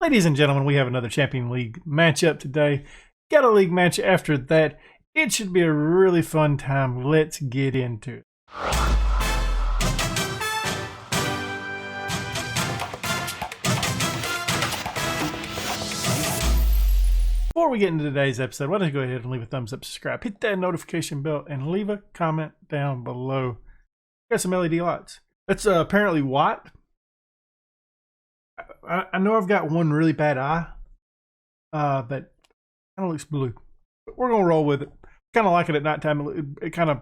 Ladies and gentlemen, we have another Champion League matchup today. Got a league match after that. It should be a really fun time. Let's get into it. Before we get into today's episode, why don't you go ahead and leave a thumbs up, subscribe, hit that notification bell, and leave a comment down below. Got some LED lights. That's apparently white. I know I've got one really bad eye, but it kind of looks blue. But we're going to roll with it. Kind of like it at nighttime. It kind of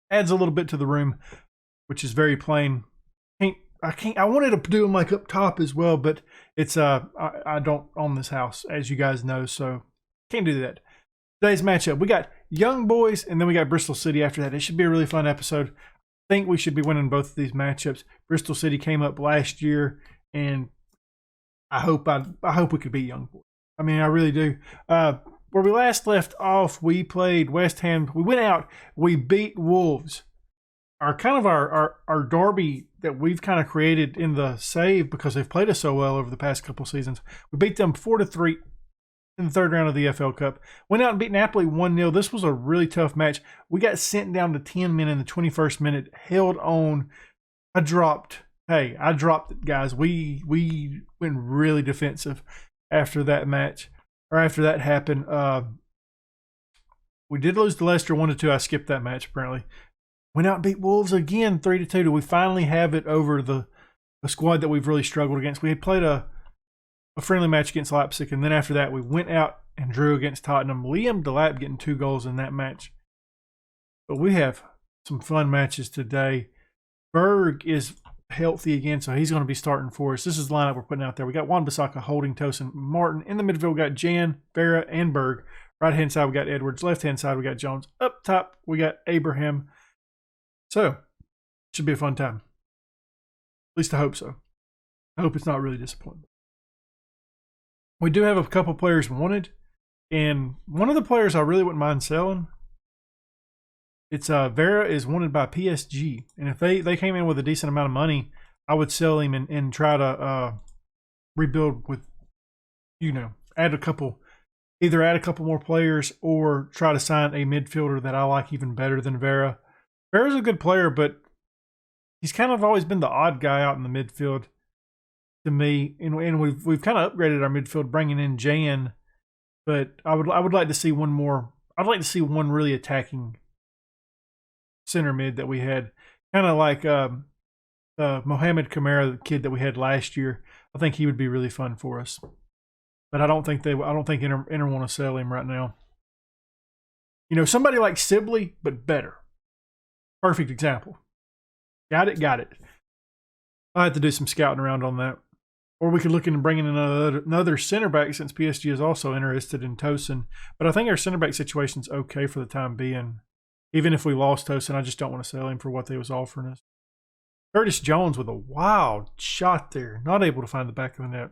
adds a little bit to the room, which is very plain. I wanted to do them like up top as well, but it's I don't own this house, as you guys know, so can't do that. Today's matchup, we got Young Boys, and then we got Bristol City after that. It should be a really fun episode. I think we should be winning both of these matchups. Bristol City came up last year, and I hope we could beat Young Boys. I mean, I really do. Where we last left off, we played West Ham. We went out. We beat Wolves. Our derby that we've kind of created in the save because they've played us so well over the past couple seasons. We beat them 4-3 in the third round of the FL Cup. Went out and beat Napoli 1-0. This was a really tough match. We got sent down to 10 men in the 21st minute. Held on. I dropped it, guys. We went really defensive after that match, or after that happened. We did lose to Leicester 1-2. I skipped that match apparently. Went out and beat Wolves again 3-2. Do we finally have it over the squad that we've really struggled against? We had played a friendly match against Leipzig, and then after that we went out and drew against Tottenham. Liam Delap getting 2 goals in that match. But we have some fun matches today. Berg is healthy again, so he's going to be starting for us. This is the lineup we're putting out there. We got Wan-Bissaka, Holding, Tosin, Martin. In the midfield, we got Jan, Vera, and Berg. Right-hand side, we got Edwards. Left-hand side, we got Jones. Up top, we got Abraham. So, should be a fun time. At least I hope so. I hope it's not really disappointing. We do have a couple players wanted, and one of the players I really wouldn't mind selling. It's Vera is wanted by PSG, and if they came in with a decent amount of money, I would sell him and try to rebuild with, add a couple more players or try to sign a midfielder that I like even better than Vera. Vera's a good player, but he's kind of always been the odd guy out in the midfield to me. And we've kind of upgraded our midfield, bringing in Jan. But I would like to see one more. I'd like to see one really attacking center mid that we had, kind of like Mohamed Kamara, the kid that we had last year. I think he would be really fun for us. But I don't think Inter want to sell him right now. Somebody like Sibley, but better. Perfect example. Got it. I have to do some scouting around on that. Or we could look into bringing in another center back, since PSG is also interested in Tosin. But I think our center back situation's okay for the time being. Even if we lost Tosin, I just don't want to sell him for what they was offering us. Curtis Jones with a wild shot there. Not able to find the back of the net.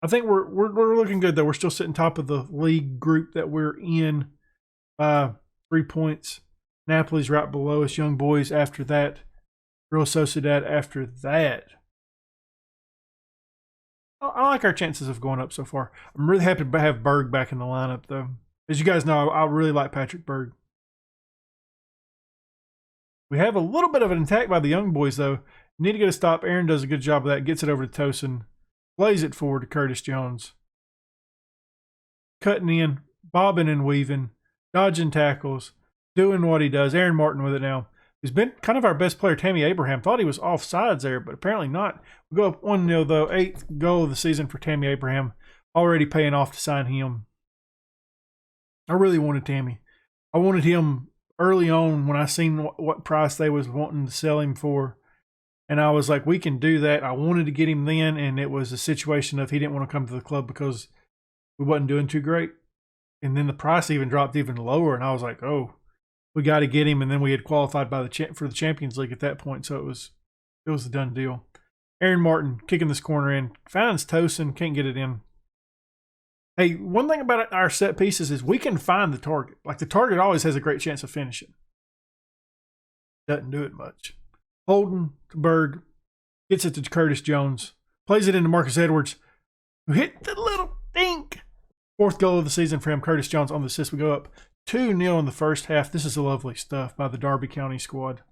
I think we're looking good, though. We're still sitting top of the league group that we're in. 3 points. Napoli's right below us. Young Boys after that. Real Sociedad after that. I like our chances of going up so far. I'm really happy to have Berg back in the lineup, though. As you guys know, I really like Patrick Berg. We have a little bit of an attack by the Young Boys, though. Need to get a stop. Aaron does a good job of that. Gets it over to Tosin. Plays it forward to Curtis Jones. Cutting in, bobbing and weaving, dodging tackles, doing what he does. Aaron Martin with it now. He's been kind of our best player. Tammy Abraham thought he was offsides there, but apparently not. We go up 1-0, though. 8th goal of the season for Tammy Abraham. Already paying off to sign him. I really wanted Tammy. I wanted him early on when I seen what price they was wanting to sell him for. And I was like, we can do that. I wanted to get him then, and it was a situation of he didn't want to come to the club because we wasn't doing too great. And then the price even dropped even lower, and I was like, oh, we got to get him. And then we had qualified for the Champions League at that point, so it was a done deal. Aaron Martin kicking this corner in, finds Tosin, can't get it in. Hey, one thing about our set pieces is we can find the target. Like, the target always has a great chance of finishing. Doesn't do it much. Holden to Berg, gets it to Curtis Jones. Plays it into Marcus Edwards, who hit the little dink. 4th goal of the season for him. Curtis Jones on the assist. We go up 2-0 in the first half. This is lovely stuff by the Darby County squad.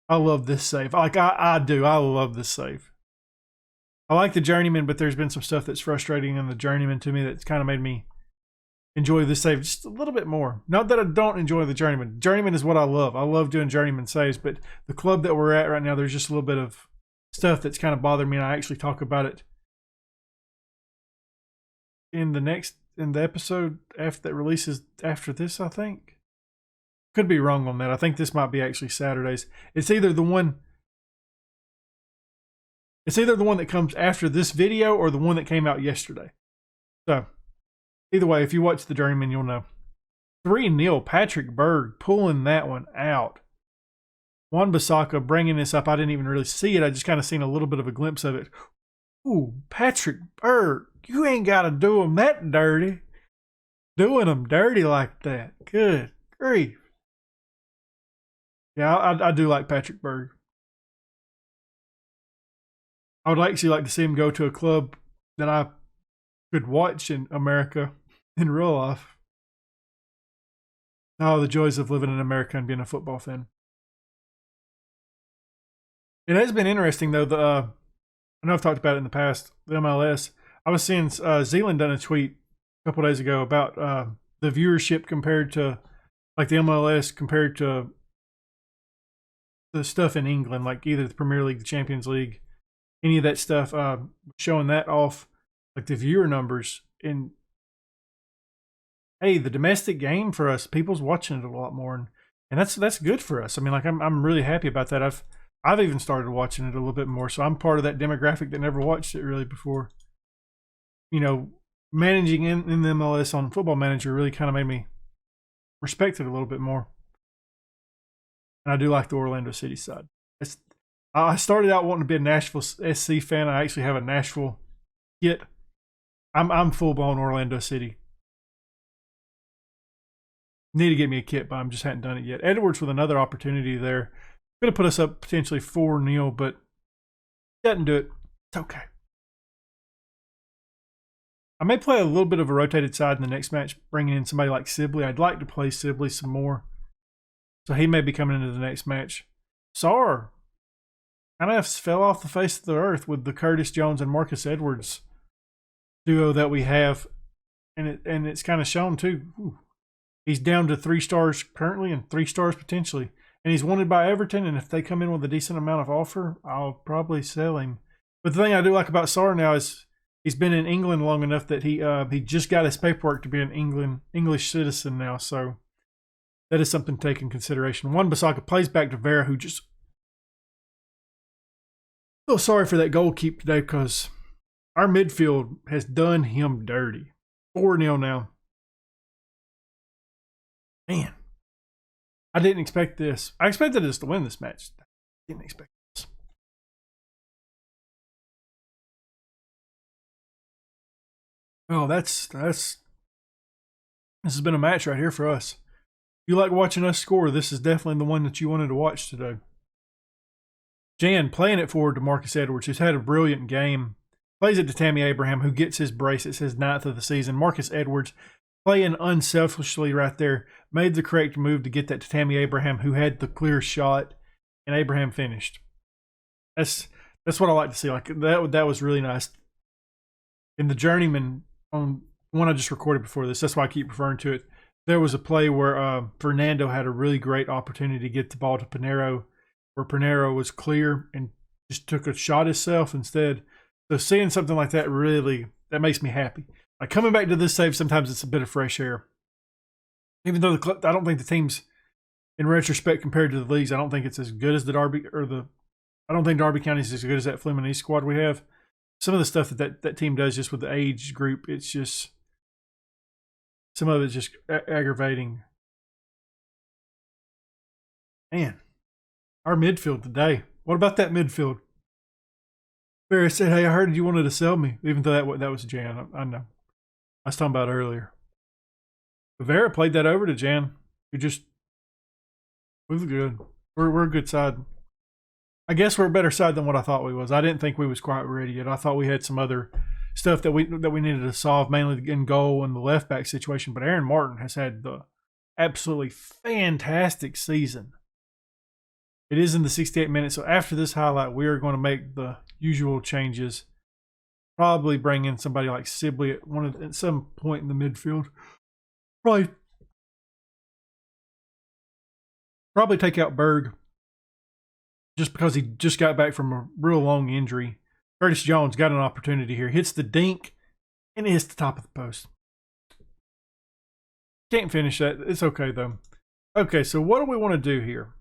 I love this save. I do. I love this save. I like the Journeyman, but there's been some stuff that's frustrating in the Journeyman to me that's kind of made me enjoy this save just a little bit more. Not that I don't enjoy the Journeyman. Journeyman is what I love. I love doing Journeyman saves, but the club that we're at right now, there's just a little bit of stuff that's kind of bothering me, and I actually talk about it in the episode after that releases after this, I think. Could be wrong on that. I think this might be actually Saturdays. It's either the one that comes after this video or the one that came out yesterday. So, either way, if you watch the Journeyman, you'll know. 3-0, Patrick Berg pulling that one out. Juan Bissaka bringing this up. I didn't even really see it. I just kind of seen a little bit of a glimpse of it. Ooh, Patrick Berg, you ain't got to do them that dirty. Doing them dirty like that. Good grief. Yeah, I do like Patrick Berg. I would actually like to see him go to a club that I could watch in America in real life. Oh, the joys of living in America and being a football fan. It has been interesting, though. I know I've talked about it in the past, the MLS. I was seeing Zealand done a tweet a couple days ago about the viewership compared to, like, the MLS compared to the stuff in England, like either the Premier League, the Champions League, any of that stuff, showing that off, like the viewer numbers. And hey, the domestic game for us, people's watching it a lot more, and that's good for us. I mean, like I'm really happy about that. I've even started watching it a little bit more, so I'm part of that demographic that never watched it really before. You know, managing in the MLS on Football Manager really kind of made me respect it a little bit more. And I do like the Orlando City side. I started out wanting to be a Nashville SC fan. I actually have a Nashville kit. I'm full blown Orlando City. Need to get me a kit, but I just hadn't done it yet. Edwards with another opportunity there. Going to put us up potentially 4-0, but doesn't do it. It's okay. I may play a little bit of a rotated side in the next match, bringing in somebody like Sibley. I'd like to play Sibley some more. So he may be coming into the next match. Sarr kind of fell off the face of the earth with the Curtis Jones and Marcus Edwards duo that we have. And it's kind of shown too. Ooh. He's down to 3 stars currently and 3 stars potentially. And he's wanted by Everton, and if they come in with a decent amount of offer, I'll probably sell him. But the thing I do like about Sarr now is he's been in England long enough that he just got his paperwork to be an English citizen now. So that is something to take in consideration. Juan Bissaka plays back to Vera, who just feel sorry for that goal keep today because our midfield has done him dirty. 4-0 now. Man. I didn't expect this. I expected us to win this match. I didn't expect this. Oh, this has been a match right here for us. If you like watching us score, this is definitely the one that you wanted to watch today. Jan playing it forward to Marcus Edwards, who's had a brilliant game. Plays it to Tammy Abraham, who gets his brace. It's his 9th of the season. Marcus Edwards playing unselfishly right there, made the correct move to get that to Tammy Abraham, who had the clear shot, and Abraham finished. That's what I like to see. Like that was really nice. In the Journeyman, on one I just recorded before this, that's why I keep referring to it. There was a play where Fernando had a really great opportunity to get the ball to Pinheiro, where Pinheiro was clear and just took a shot himself instead. So seeing something like that that makes me happy. Like coming back to this save, sometimes it's a bit of fresh air. Even though I don't think the teams, in retrospect, compared to the leagues, I don't think it's as good as the Derby I don't think Derby County is as good as that Fluminense squad we have. Some of the stuff that team does just with the age group, it's just some of it's just aggravating. Man, our midfield today. What about that midfield? Barry said, "Hey, I heard you wanted to sell me," even though that was Jan. I know. I was talking about earlier. Vera played that over to Jan, who just was good. We're a good side. I guess we're a better side than what I thought we was. I didn't think we was quite ready yet. I thought we had some other stuff that we needed to solve, mainly in goal and the left back situation. But Aaron Martin has had the absolutely fantastic season. It is in the 68 minutes. So after this highlight, we are going to make the usual changes. Probably bring in somebody like Sibley at some point in the midfield. Probably take out Berg, just because he just got back from a real long injury. Curtis Jones got an opportunity here. Hits the dink, and it hits the top of the post. Can't finish that. It's okay, though. Okay, so what do we want to do here?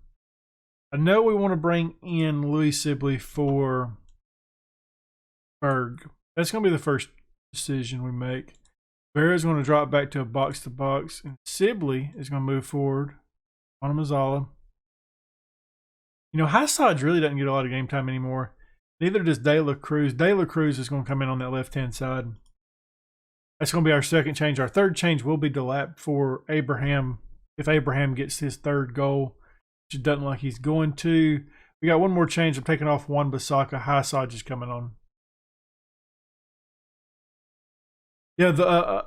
I know we want to bring in Louis Sibley for Berg. That's going to be the first decision we make. Vera's going to drop back to a box-to-box, and Sibley is going to move forward on Mazzala. You know, Hassaj really doesn't get a lot of game time anymore. Neither does De La Cruz. De La Cruz is going to come in on that left-hand side. That's going to be our second change. Our third change will be Delap for Abraham, if Abraham gets his third goal, which it doesn't look like he's going to. We got one more change. I'm taking off Wan-Bissaka. Hassaj is coming on. Yeah,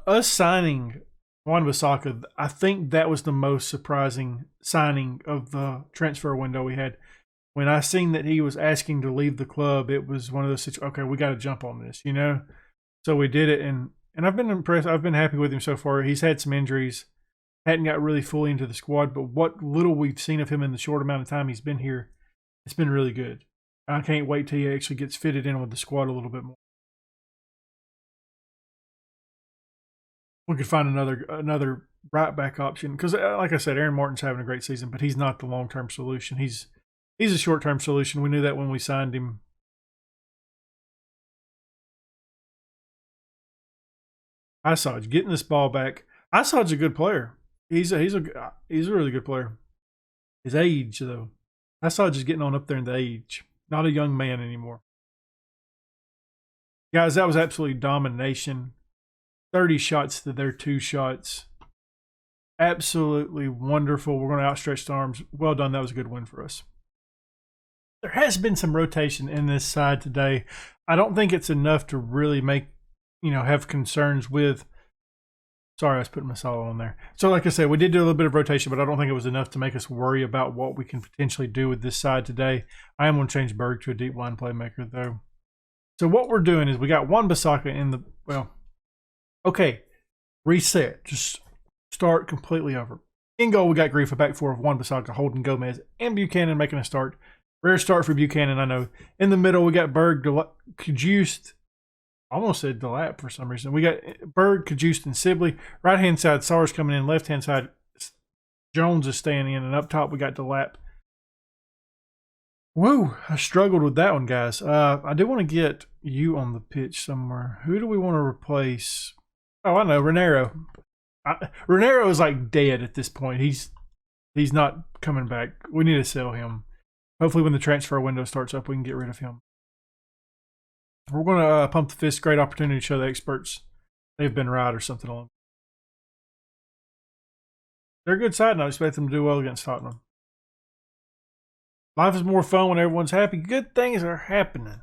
us signing Wan-Bissaka, I think that was the most surprising signing of the transfer window we had. When I seen that he was asking to leave the club, it was one of those situations, okay, we got to jump on this, you know? So we did it, and I've been impressed. I've been happy with him so far. He's had some injuries, hadn't got really fully into the squad, but what little we've seen of him in the short amount of time he's been here, it's been really good. I can't wait till he actually gets fitted in with the squad a little bit more. We could find another right back option because, like I said, Aaron Martin's having a great season, but he's not the long-term solution. He's a short-term solution. We knew that when we signed him. Hassaj getting this ball back. Hassaj's a good player. He's a really good player. His age, though. Hassaj is getting on up there in the age. Not a young man anymore. Guys, that was absolutely domination. 30 shots to their 2 shots. Absolutely wonderful. We're going to outstretch arms. Well done. That was a good win for us. There has been some rotation in this side today. I don't think it's enough to really make, have concerns with. Sorry, I was putting Masala on there. So like I said, we did do a little bit of rotation, but I don't think it was enough to make us worry about what we can potentially do with this side today. I am going to change Berg to a deep line playmaker, though. So what we're doing is we got Wan-Bissaka in the, okay, reset. Just start completely over. In goal, we got Grief, a back four of Wan-Bissaka, Holden, Gomez, and Buchanan making a start. Rare start for Buchanan, I know. In the middle, we got Berg, Cajuste. I almost said Delap for some reason. We got Berg, Cajuste, and Sibley. Right-hand side, SARS coming in. Left-hand side, Jones is staying in. And up top, we got Delap. Woo, I struggled with that one, guys. I do want to get you on the pitch somewhere. Who do we want to replace? Oh, I know, Renero. Renero is like dead at this point. He's not coming back. We need to sell him. Hopefully when the transfer window starts up, we can get rid of him. We're going to pump the fist. Great opportunity to show the experts they've been right or something along. They're a good side, and I expect them to do well against Tottenham. Life is more fun when everyone's happy. Good things are happening.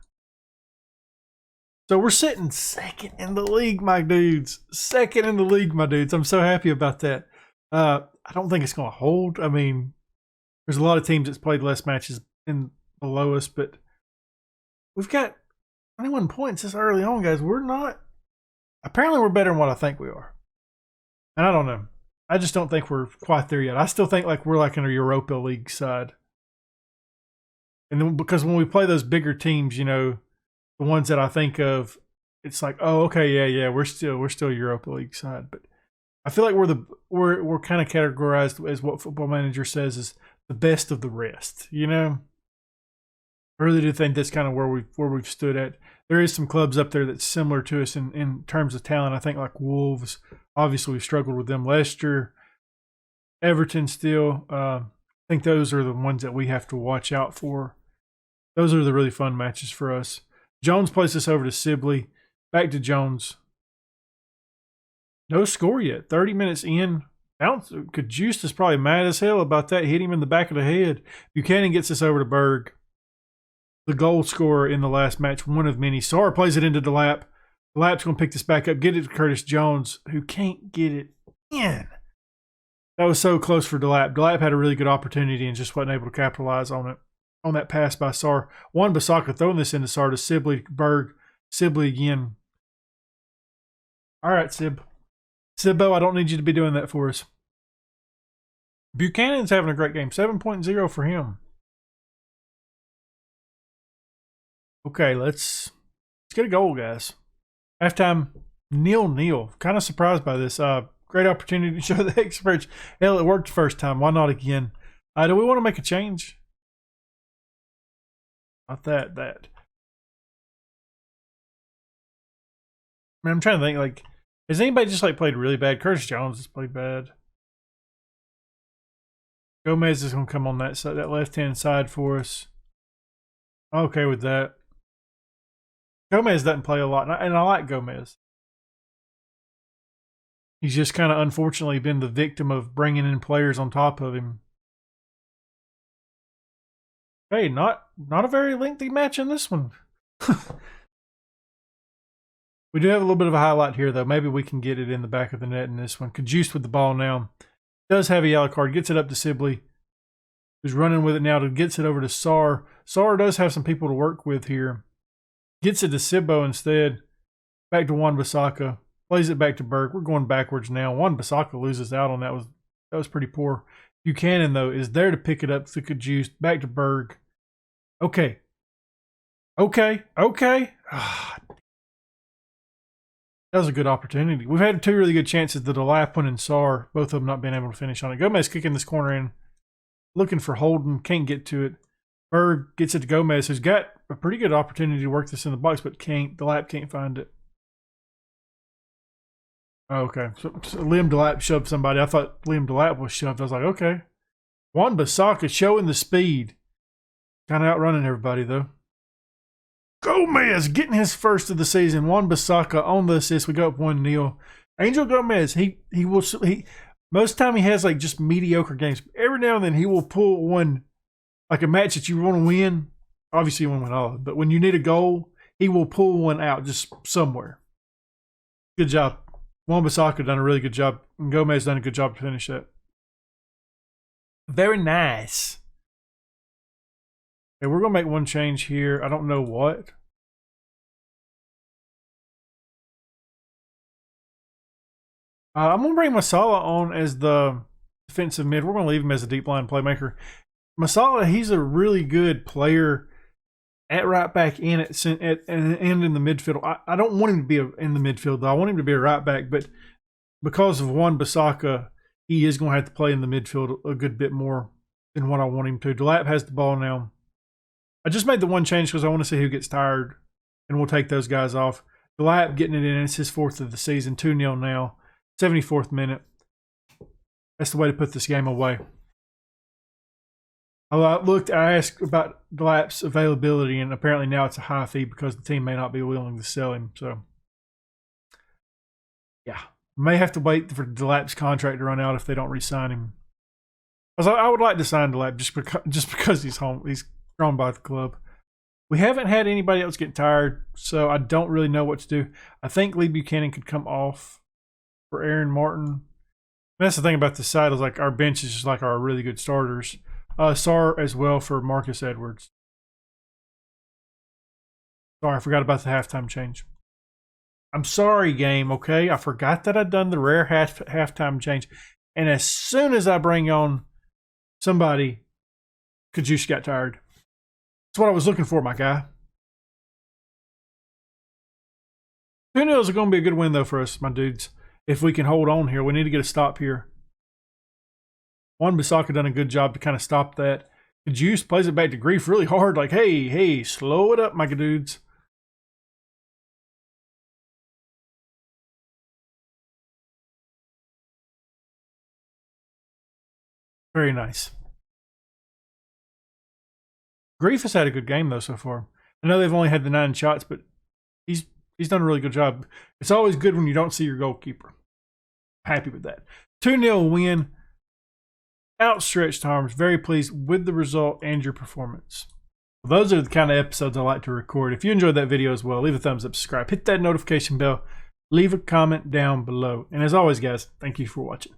So we're sitting second in the league, my dudes. Second in the league, my dudes. I'm so happy about that. I don't think it's going to hold. I mean, there's a lot of teams that's played less matches in below us, but we've got 21 points this early on, guys. We're not. Apparently, we're better than what I think we are. And I don't know. I just don't think we're quite there yet. I still think like we're like in a Europa League side. And then because when we play those bigger teams, the ones that I think of, it's like, oh, okay, yeah, we're still Europa League side. But I feel like we're kind of categorized as what Football Manager says is the best of the rest. I really do think that's kind of where we've stood at. There is some clubs up there that's similar to us in terms of talent. I think like Wolves, obviously we've struggled with them. Leicester, Everton still. I think those are the ones that we have to watch out for. Those are the really fun matches for us. Jones plays us over to Sibley. Back to Jones. No score yet. 30 minutes in. Cajuste is probably mad as hell about that. Hit him in the back of the head. Buchanan gets us over to Berg. the goal scorer in the last match, one of many. Sar plays it into DeLapp. DeLapp's going to pick this back up, get it to Curtis Jones, who can't get it in. That was so close for DeLapp. DeLapp had a really good opportunity and just wasn't able to capitalize on it. On that pass by Sar. Wan-Bissaka throwing this into Sar to Sibley, Berg. Sibley again. All right, Sib. Sibbo, I don't need you to be doing that for us. Buchanan's having a great game. 7.0 for him. Okay, let's get a goal, guys. Halftime, 0-0. Kind of surprised by this. Great opportunity to show the experts. Hell, it worked the first time. Why not again? Do we want to make a change? Not that. I mean, I'm trying to think, like, has anybody just, like, played really bad? Curtis Jones has played bad. Gomez is going to come on that side, that left-hand side for us. I'm okay with that. Gomez doesn't play a lot, and I like Gomez. He's just kind of unfortunately been the victim of bringing in players on top of him. Hey, not a very lengthy match in this one. We do have a little bit of a highlight here, though. Maybe we can get it in the back of the net in this one. Cajuste with the ball now. Does have a yellow card. Gets it up to Sibley, who's running with it now. Gets it over to Sar. Sar does have some people to work with here. Gets it to Sibbo instead. Back to Wan-Bissaka. Plays it back to Berg. We're going backwards now. Wan-Bissaka loses out on that. That was pretty poor. Buchanan, though, is there to pick it up to Cajuste. Back to Berg. Okay. That was a good opportunity. We've had two really good chances. The DeLapp one and Sar, both of them not being able to finish on it. Gomez kicking this corner in. Looking for Holden. Can't get to it. Berg gets it to Gomez, who's got a pretty good opportunity to work this in the box, but can't. DeLapp can't find it. Okay. So Liam DeLapp shoved somebody. I thought Liam DeLapp was shoved. I was like, okay. Wan-Bissaka showing the speed. Kind of outrunning everybody, though. Gomez getting his first of the season. Wan-Bissaka on the assist. We go up 1-0. Angel Gomez, he most of the time he has like just mediocre games. Every now and then he will pull one, like a match that you want to win. Obviously you want to win all of it, but when you need a goal, he will pull one out just somewhere. Good job. Wan-Bissaka done a really good job, and Gomez done a good job to finish that. Very nice. Okay, we're going to make one change here. I don't know what. I'm going to bring Masala on as the defensive mid. We're going to leave him as a deep line playmaker. Masala, he's a really good player at right back and in the midfield. I don't want him to be in the midfield, though. I want him to be a right back, but because of Wan-Bissaka, he is going to have to play in the midfield a good bit more than what I want him to. DeLapp has the ball now. I just made the one change because I want to see who gets tired, and we'll take those guys off. DeLapp getting it in. It's his fourth of the season. 2-0 now. 74th minute. That's the way to put this game away. I asked about DeLapp's availability, and apparently now it's a high fee because the team may not be willing to sell him. So, yeah. May have to wait for DeLapp's contract to run out if they don't re-sign him. I would like to sign DeLapp just because he's home. He's drawn by the club. We haven't had anybody else get tired, so I don't really know what to do. I think Lee Buchanan could come off for Aaron Martin. And that's the thing about this side is like our bench is just like our really good starters. Sar as well for Marcus Edwards. Sorry, I forgot about the halftime change. I'm sorry, game, okay? I forgot that I'd done the rare halftime change. And as soon as I bring on somebody, Cajuste got tired. That's what I was looking for, my guy. 2-0 is going to be a good win, though, for us, my dudes. If we can hold on here, we need to get a stop here. Wan-Bissaka done a good job to kind of stop that. Cajuste plays it back to Grief really hard, like, hey, slow it up, my dudes. Very nice. Grief has had a good game, though, so far. I know they've only had the 9 shots, but he's done a really good job. It's always good when you don't see your goalkeeper. Happy with that. 2-0 win. Outstretched arms. Very pleased with the result and your performance. Those are the kind of episodes I like to record. If you enjoyed that video as well, leave a thumbs up, subscribe, hit that notification bell, leave a comment down below. And as always, guys, thank you for watching.